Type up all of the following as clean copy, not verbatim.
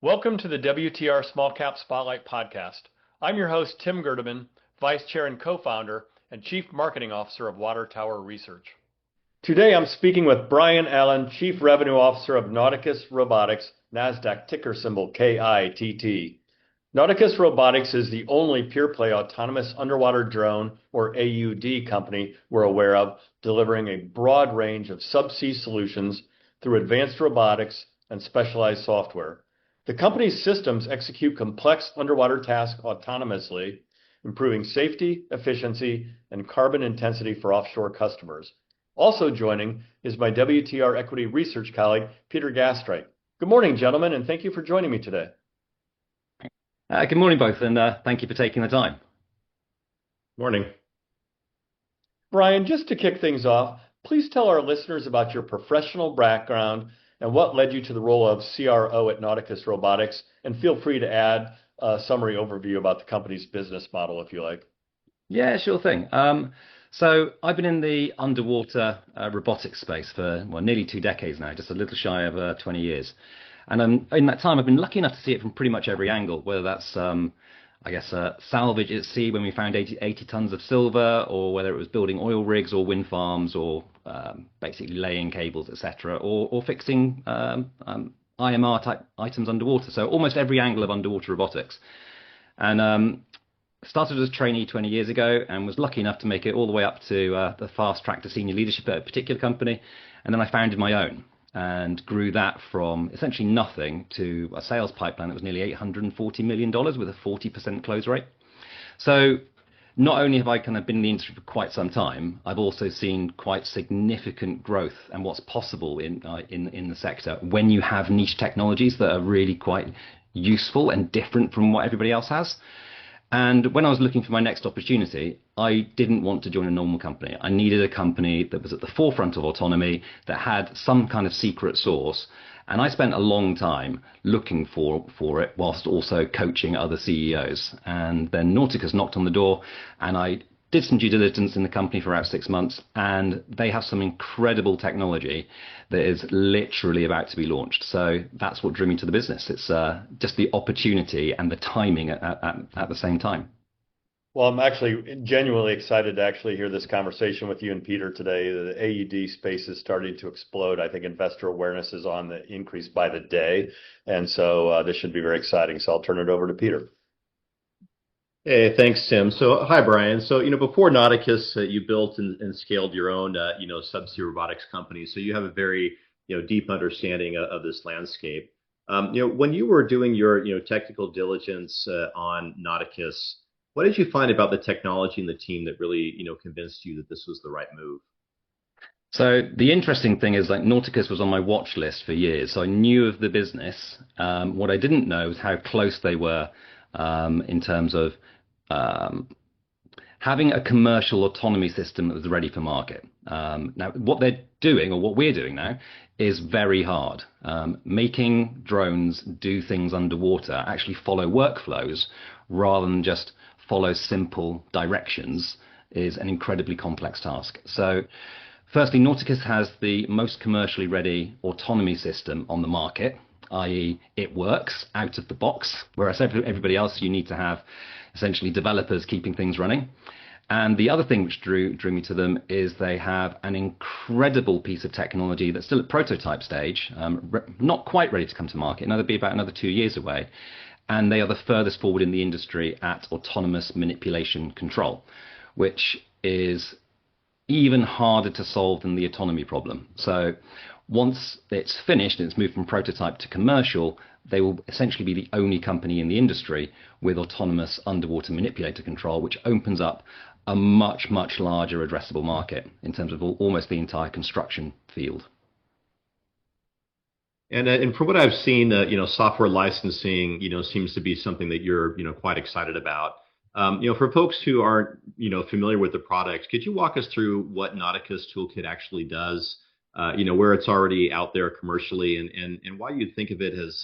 Welcome to the WTR Small Cap Spotlight Podcast. I'm your host, Tim Gerdeman, Vice Chair and Co-founder and Chief Marketing Officer of Water Tower Research. Today I'm speaking with Brian Allen, Chief Revenue Officer of Nauticus Robotics, Nasdaq ticker symbol KITT. Nauticus Robotics is the only pure-play autonomous underwater drone, or AUD, company we're aware of, delivering a broad range of subsea solutions through advanced robotics and specialized software. The company's systems execute complex underwater tasks autonomously, improving safety, efficiency, and carbon intensity for offshore customers. Also joining is my WTR Equity Research colleague, Peter Gastreich. Good morning, gentlemen, and thank you for joining me today. Good morning, both, and thank you for taking the time. Morning. Brian, just to kick things off, please tell our listeners about your professional background and what led you to the role of CRO at Nauticus Robotics, and feel free to add a summary overview about the company's business model if you like. Yeah, sure thing. So I've been in the underwater robotics space for nearly 2 decades now, just a little shy of 20 years. And in that time, I've been lucky enough to see it from pretty much every angle, whether that's, salvage at sea when we found 80 tons of silver, or whether it was building oil rigs or wind farms, or basically laying cables, etc., or fixing IMR type items underwater. So almost every angle of underwater robotics. And started as a trainee 20 years ago and was lucky enough to make it all the way up to the fast track to senior leadership at a particular company. And then I founded my own and grew that from essentially nothing to a sales pipeline that was nearly $840 million with a 40% close rate. So not only have I kind of been in the industry for quite some time, I've also seen quite significant growth and what's possible in the sector when you have niche technologies that are really quite useful and different from what everybody else has. And when I was looking for my next opportunity, I didn't want to join a normal company. I needed a company that was at the forefront of autonomy, that had some kind of secret sauce. And I spent a long time looking for it whilst also coaching other CEOs. And then Nauticus knocked on the door, and I did some due diligence in the company for about 6 months, and they have some incredible technology that is literally about to be launched. So that's what drew me to the business. It's just the opportunity and the timing at the same time. Well, I'm actually genuinely excited to actually hear this conversation with you and Peter today. The AUD space is starting to explode. I think investor awareness is on the increase by the day. And so this should be very exciting. So I'll turn it over to Peter. Hey, thanks, Tim. So, hi, Brian. So, before Nauticus, you built and scaled your own, subsea robotics company. So you have a very, deep understanding of this landscape. When you were doing your, technical diligence on Nauticus, what did you find about the technology and the team that really, convinced you that this was the right move? So the interesting thing is, like, Nauticus was on my watch list for years. So I knew of the business. What I didn't know was how close they were in terms of having a commercial autonomy system that was ready for market. Now, what they're doing, or what we're doing now, is very hard. Making drones do things underwater, actually follow workflows rather than just follow simple directions, is an incredibly complex task. So firstly, Nauticus has the most commercially ready autonomy system on the market, i.e. it works out of the box, whereas everybody else, you need to have essentially developers keeping things running. And the other thing which drew me to them is they have an incredible piece of technology that's still at prototype stage, not quite ready to come to market. It'll be about another 2 years away. And they are the furthest forward in the industry at autonomous manipulation control, which is even harder to solve than the autonomy problem. So once it's finished and it's moved from prototype to commercial, they will essentially be the only company in the industry with autonomous underwater manipulator control, which opens up a much, much larger addressable market in terms of almost the entire construction field. And from what I've seen, software licensing, seems to be something that you're, quite excited about. For folks who aren't, familiar with the product, could you walk us through what Nauticus ToolKITT actually does? Where it's already out there commercially, and why you'd think of it as,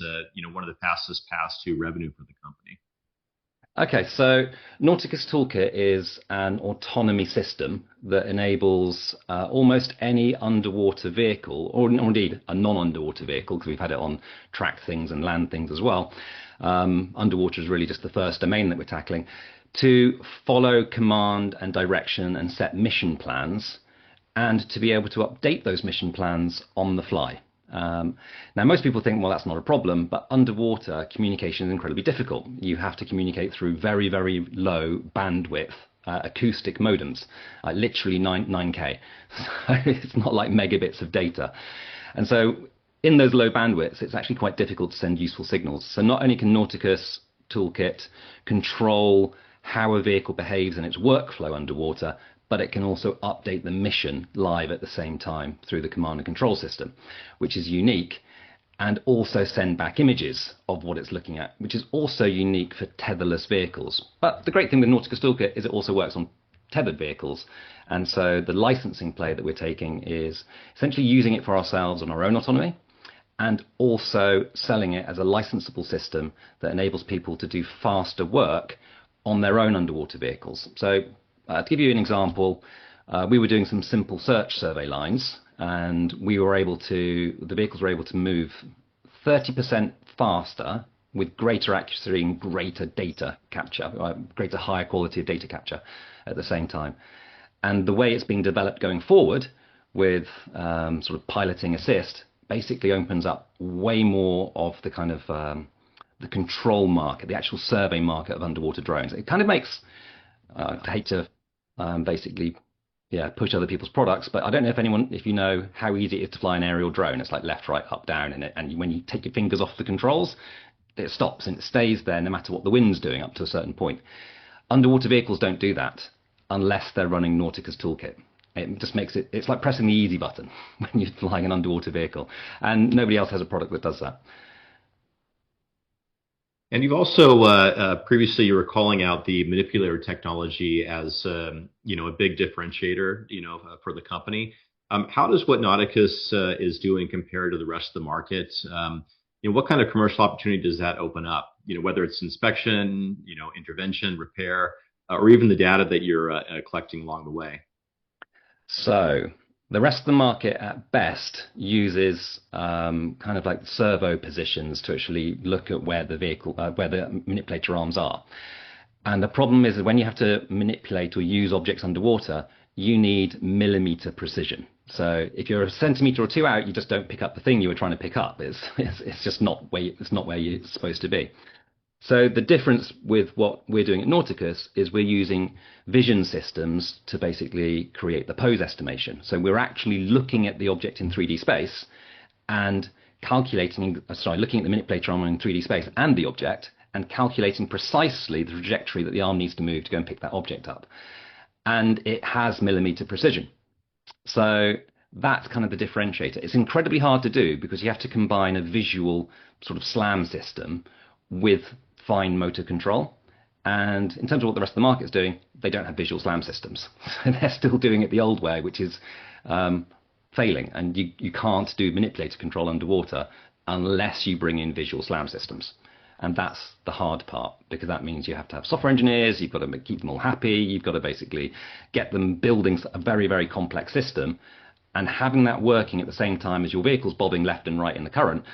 one of the fastest paths to revenue for the company? Okay, so Nauticus ToolKITT is an autonomy system that enables almost any underwater vehicle, or indeed a non-underwater vehicle, because we've had it on track things and land things as well. Underwater is really just the first domain that we're tackling, to follow command and direction and set mission plans, and to be able to update those mission plans on the fly. Now, most people think, well, that's not a problem, but underwater communication is incredibly difficult. You have to communicate through very, very low bandwidth acoustic modems, literally 9K. So it's not like megabits of data. And so in those low bandwidths, it's actually quite difficult to send useful signals. So not only can Nauticus ToolKITT control how a vehicle behaves in its workflow underwater, but it can also update the mission live at the same time through the command and control system, which is unique, and also send back images of what it's looking at, which is also unique for tetherless vehicles. But the great thing with Nauticus ToolKITT is it also works on tethered vehicles, and so the licensing play that we're taking is essentially using it for ourselves on our own autonomy, and also selling it as a licensable system that enables people to do faster work on their own underwater vehicles. So to give you an example, we were doing some simple search survey lines, and the vehicles were able to move 30% faster with greater accuracy and greater data capture, greater higher quality of data capture at the same time. And the way it's being developed going forward with sort of piloting assist basically opens up way more of the kind of the control market, the actual survey market of underwater drones. It kind of makes, I hate to basically push other people's products, but I don't know if you know how easy it is to fly an aerial drone. It's like left, right, up, down, and when you take your fingers off the controls, it stops and it stays there no matter what the wind's doing up to a certain point. Underwater vehicles don't do that unless they're running Nauticus ToolKITT. It just makes it's like pressing the easy button when you're flying an underwater vehicle, and nobody else has a product that does that. And you've also previously you were calling out the manipulator technology as a big differentiator for the company. How does what Nauticus is doing compare to the rest of the market? What kind of commercial opportunity does that open up? Whether it's inspection, intervention, repair, or even the data that you're collecting along the way. So the rest of the market at best uses kind of like servo positions to actually look at where the manipulator arms are. And the problem is that when you have to manipulate or use objects underwater, you need millimeter precision. So if you're a centimeter or two out, you just don't pick up the thing you were trying to pick up. It's just not where you're supposed to be. So the difference with what we're doing at Nauticus is we're using vision systems to basically create the pose estimation. So we're actually looking at the object in 3D space and looking at the manipulator arm in 3D space and the object, and calculating precisely the trajectory that the arm needs to move to go and pick that object up. And it has millimeter precision. So that's kind of the differentiator. It's incredibly hard to do because you have to combine a visual sort of SLAM system with fine motor control. And in terms of what the rest of the market is doing, they don't have visual SLAM systems. So they're still doing it the old way, which is failing. And you can't do manipulator control underwater unless you bring in visual SLAM systems. And that's the hard part, because that means you have to have software engineers, you've got to keep them all happy, you've got to basically get them building a very, very complex system, and having that working at the same time as your vehicle's bobbing left and right in the current,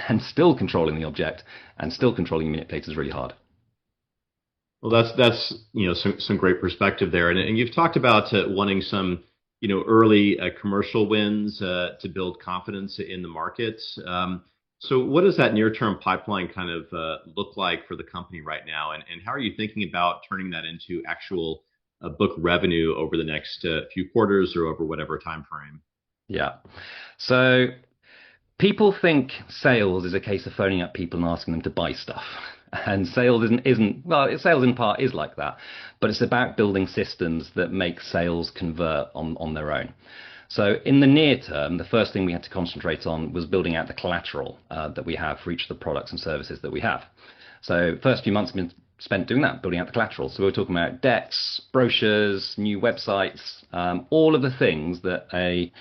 and still controlling the object and still controlling the manipulator is really hard. Well, that's some great perspective there, and you've talked about wanting some early commercial wins to build confidence in the market. So what does that near-term pipeline kind of look like for the company right now? And how are you thinking about turning that into actual book revenue over the next few quarters or over whatever time frame? Yeah. So people think sales is a case of phoning up people and asking them to buy stuff. And sales sales in part is like that, but it's about building systems that make sales convert on their own. So in the near term, the first thing we had to concentrate on was building out the collateral that we have for each of the products and services that we have. So first few months have been spent doing that, building out the collateral. So we were talking about decks, brochures, new websites, all of the things that a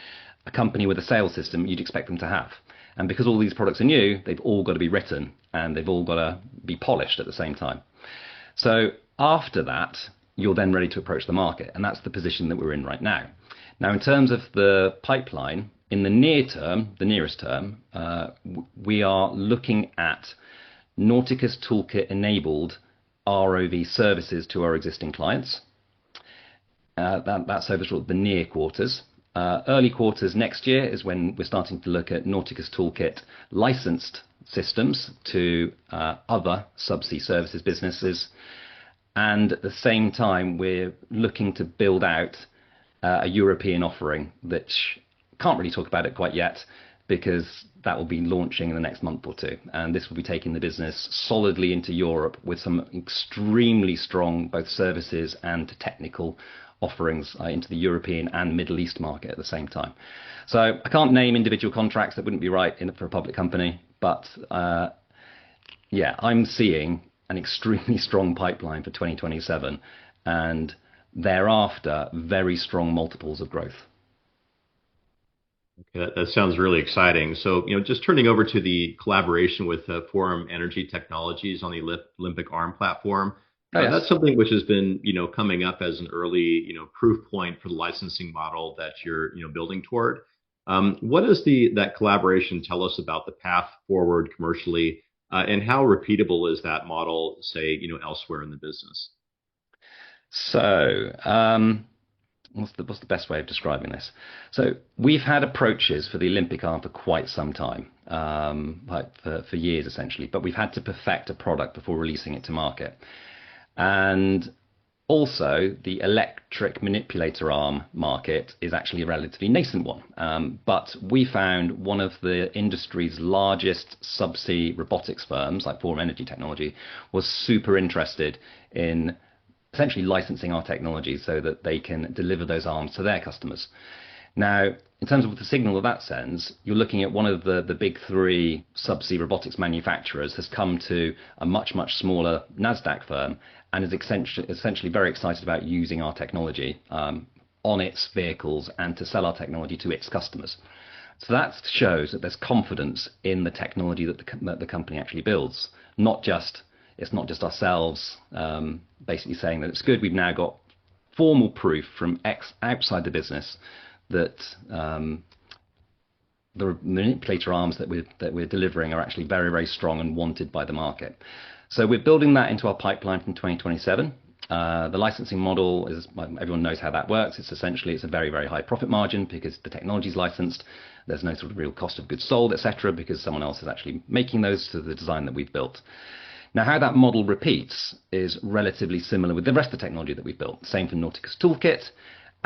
company with a sales system you'd expect them to have. And because all these products are new, they've all got to be written and they've all got to be polished at the same time. So after that, you're then ready to approach the market, and that's the position that we're in right now. Now, in terms of the pipeline, in the near term, the nearest term, we are looking at Nauticus ToolKITT enabled ROV services to our existing clients. That's over sort of the near quarters. Early quarters next year is when we're starting to look at Nauticus ToolKITT licensed systems to other subsea services businesses. And at the same time, we're looking to build out a European offering that can't really talk about it quite yet, because that will be launching in the next month or two. And this will be taking the business solidly into Europe with some extremely strong both services and technical offerings into the European and Middle East market at the same time. So I can't name individual contracts, that wouldn't be right for a public company, but yeah, I'm seeing an extremely strong pipeline for 2027, and thereafter very strong multiples of growth. Okay, that sounds really exciting. So, just turning over to the collaboration with Forum Energy Technologies on the Olympic Arm platform. Oh, yes. That's something which has been, coming up as an early, proof point for the licensing model that you're, building toward. What does that collaboration tell us about the path forward commercially, and how repeatable is that model, say, elsewhere in the business? So, what's the best way of describing this? So we've had approaches for the Olympic Arm for quite some time, like for years essentially, but we've had to perfect a product before releasing it to market. And also, the electric manipulator arm market is actually a relatively nascent one. But we found one of the industry's largest subsea robotics firms, like Forum Energy Technology, was super interested in essentially licensing our technology so that they can deliver those arms to their customers. Now, in terms of the signal of that sense, you're looking at one of the big three subsea robotics manufacturers has come to a much, much smaller Nasdaq firm and is essentially very excited about using our technology on its vehicles and to sell our technology to its customers. So that shows that there's confidence in the technology that the company actually builds. It's not just ourselves basically saying that it's good. We've now got formal proof from outside the business that the manipulator arms that we're delivering are actually very, very strong and wanted by the market. So we're building that into our pipeline from 2027. The licensing model is, everyone knows how that works. It's a very, very high profit margin because the technology is licensed. There's no sort of real cost of goods sold, etc., because someone else is actually making those to the design that we've built. Now, how that model repeats is relatively similar with the rest of the technology that we've built. Same for Nauticus ToolKITT,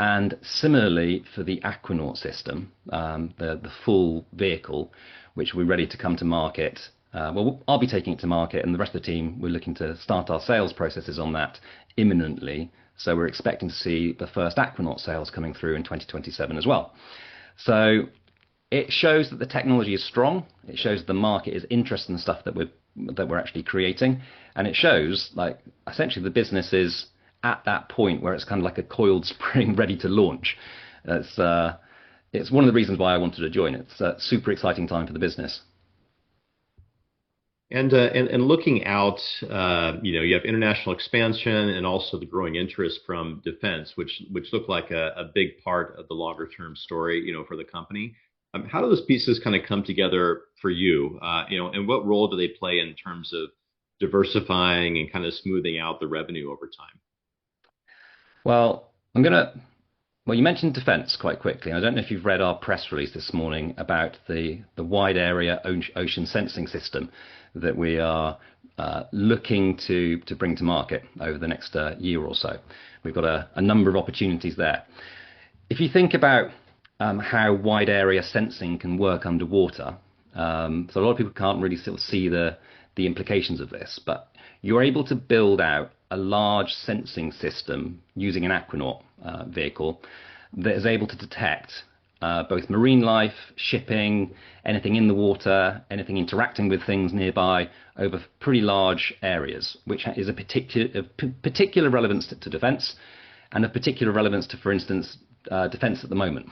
and similarly for the Aquanaut system, the full vehicle, which we're ready to come to market. Well, I'll be taking it to market, and the rest of the team, we're looking to start our sales processes on that imminently. So we're expecting to see the first Aquanaut sales coming through in 2027 as well. So it shows that the technology is strong. It shows the market is interested in the stuff that we're actually creating, and it shows like essentially the business is at that point where it's kind of like a coiled spring ready to launch. It's one of the reasons why I wanted to join. It's a super exciting time for the business. And looking out, you have international expansion and also the growing interest from defense, which look like a big part of the longer term story, for the company. How do those pieces kind of come together for you? And what role do they play in terms of diversifying and kind of smoothing out the revenue over time? Well, you mentioned defense quite quickly. I don't know if you've read our press release this morning about the wide area ocean sensing system that we are looking to bring to market over the next year or so. We've got a number of opportunities there. If you think about how wide area sensing can work underwater, so a lot of people can't really sort of see the implications of this, but you're able to build out a large sensing system using an Aquanaut vehicle that is able to detect both marine life, shipping, anything in the water, anything interacting with things nearby over pretty large areas, which is a particular relevance to defense and of particular relevance to, for instance, defense at the moment,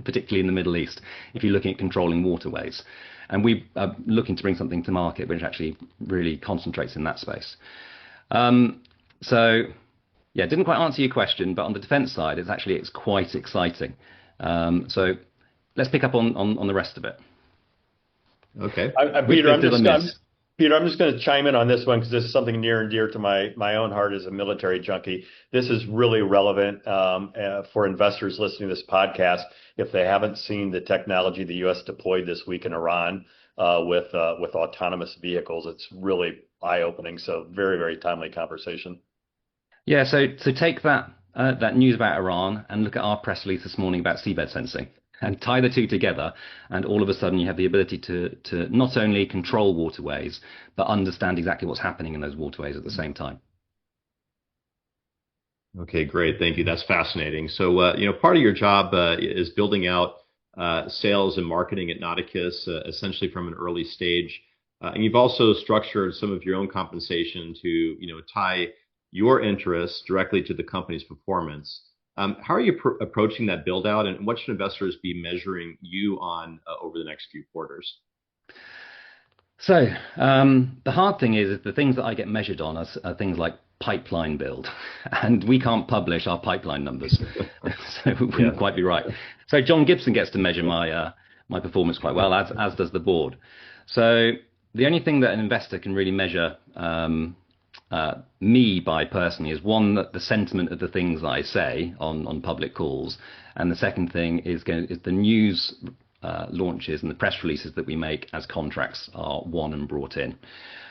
particularly in the Middle East, if you're looking at controlling waterways. And we are looking to bring something to market which actually really concentrates in that space. So, yeah, didn't quite answer your question, but on the defense side, it's quite exciting. So let's pick up on the rest of it. Okay. Peter, I'm just going to chime in on this one because this is something near and dear to my own heart as a military junkie. This is really relevant for investors listening to this podcast if they haven't seen the technology the U.S. deployed this week in Iran with autonomous vehicles. It's really eye-opening. So very, very timely conversation. Yeah. So take that news about Iran and look at our press release this morning about seabed sensing. And tie the two together, and all of a sudden you have the ability to not only control waterways, but understand exactly what's happening in those waterways at the same time. Okay, great. Thank you. That's fascinating. So, part of your job is building out sales and marketing at Nauticus, essentially from an early stage. And you've also structured some of your own compensation to, tie your interests directly to the company's performance. How are you approaching that build out, and what should investors be measuring you on over the next few quarters? So the hard thing is the things that I get measured on are things like pipeline build, and we can't publish our pipeline numbers, so it wouldn't quite be right. So John Gibson gets to measure my performance quite well, as does the board. So the only thing that an investor can really measure me by personally is one, that the sentiment of the things I say on public calls, and the second thing is the news launches and the press releases that we make as contracts are won and brought in.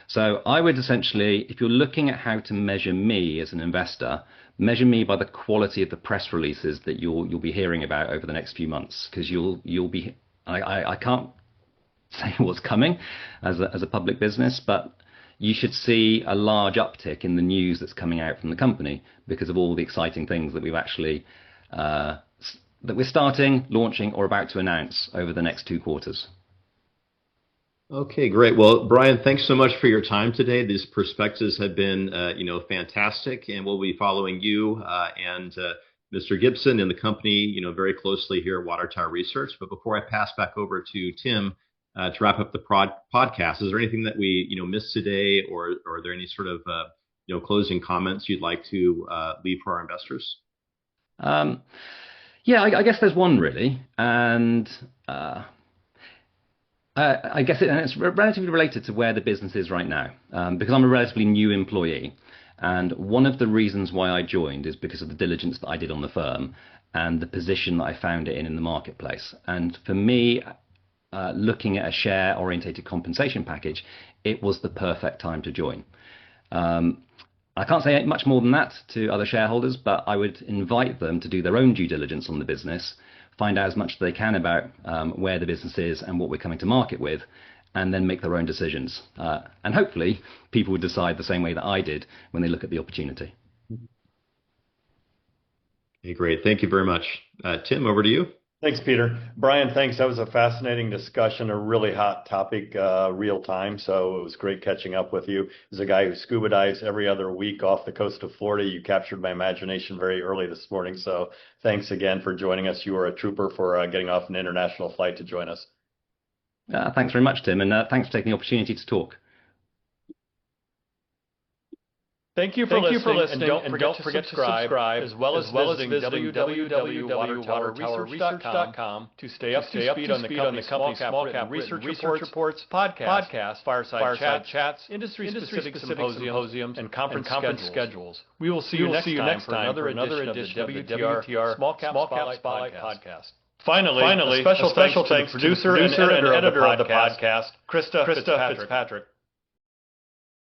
So I would essentially, if you're looking at how to measure me as an investor, measure me by the quality of the press releases that you'll be hearing about over the next few months, because you'll be I can't say what's coming as a public business, but you should see a large uptick in the news that's coming out from the company because of all the exciting things that we've actually that we're starting, launching, or about to announce over the next 2 quarters. Okay, great. Well, Brian, thanks so much for your time today. These perspectives have been, fantastic, and we'll be following you and Mr. Gibson and the company, very closely here at Water Tower Research. But before I pass back over to Tim, to wrap up the podcast, is there anything that we missed today, or are there any sort of closing comments you'd like to leave for our investors? I guess there's one really, and I guess it's relatively related to where the business is right now, because I'm a relatively new employee, and one of the reasons why I joined is because of the diligence that I did on the firm and the position that I found it in the marketplace. And for me, looking at a share-orientated compensation package, it was the perfect time to join. I can't say much more than that to other shareholders, but I would invite them to do their own due diligence on the business, find out as much as they can about where the business is and what we're coming to market with, and then make their own decisions. And hopefully people would decide the same way that I did when they look at the opportunity. Okay, great. Thank you very much. Tim, over to you. Thanks, Peter. Brian, thanks. That was a fascinating discussion, a really hot topic, real time. So it was great catching up with you. As a guy who scuba dives every other week off the coast of Florida, you captured my imagination very early this morning. So thanks again for joining us. You were a trooper for getting off an international flight to join us. Thanks very much, Tim, and thanks for taking the opportunity to talk. Thank you for listening, and don't forget to subscribe, as well as visiting www.watertowerresearch.com to stay up to speed on the company's small cap research reports, podcasts, fireside chats, industry-specific symposiums, and conference schedules. We will see you next time for another edition of the WTR Small Cap Spotlight Podcast. Finally, a special thanks to the producer and editor of the podcast, Krista Fitzpatrick.